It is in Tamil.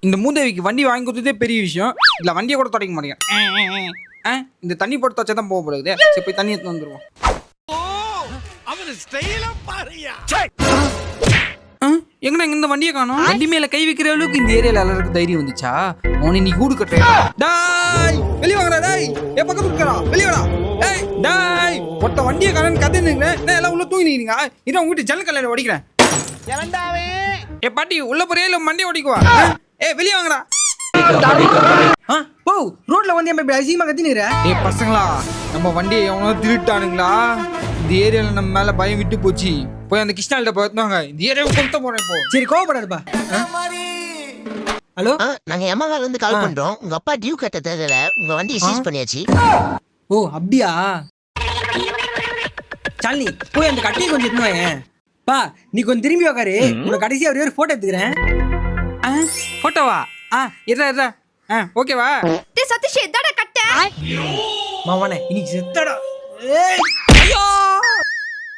இந்த மூதேவிக்கு வண்டி வாங்கி கொடுத்ததே பெரிய விஷயம். இல்லை வண்டியை கூட தொடக்க மாட்டேங்க. இந்த தண்ணி போட்டு வச்சா தான் போக போகுது. சரி போய் தண்ணி எடுத்து வந்துருவோம். எங்கண்ணா இந்த வண்டியை காணோம். வண்டி மேல கை வைக்கிற அளவுக்கு இந்த ஏரியால எல்லாருக்கும் தைரியம் வந்துச்சா? அவனை நீ கூடு கட்டுறேன். டாய் வெளிய வாங்கடா. டாய் ஏ பக்கத்துல இருக்கடா. வெளிய வாடா. டேய் டாய் ஒருத்த வண்டியை காணோன்னு கத்தினீங்க. நான் எல்லாம் உள்ள தூங்கி நிக்கிறீங்க. இதான் உங்க வீட்டு ஜன்னல் கல்லையில ஓடிக்கிறேன். எவன்டாவே ஏ பாட்டி உள்ள போறியா இல்ல மண்டி ஓடிக்குவா? ஏ வெளிய வாங்கடா. ஓ ரோட்ல வந்து எப்படி அசிங்கமா கத்தினுற? ஏய் பசங்களா, நம்ம வண்டியை எவனோ திருட்டானுங்களா? இந்த ஏரியால நம்ம மேல பயம் விட்டு போச்சு. போய் அந்த கிருஷ்ணால்ட்ட பார்த்தாங்க. இந்த ஏரியாவை கொளுத்த போறேன் இப்போ. சரி கோவப்படாதப்பா. ஹலோ, நாங்க எமகால இருந்து கால் பண்றோம். உங்க அப்பா டியூ கட்ட தேவையில்ல, உங்க வண்டியை சீஸ் பண்ணியாச்சு. ஓ அப்படியா? சாலினி போய் அந்த கட்டையை கொஞ்சம் எடுத்துவாங்க. பா நீ கொஞ்சம் திரும்பி உக்காரு. உனக்கு கடைசியா ஒரு போட்டோ எடுத்துக்கிறேன். போட்டோவா? இதா ஓகேவா? டேய் சதீஷ் எதடா கட்ட? மாமானே இன்னைக்கு செத்தடா. ஐயோ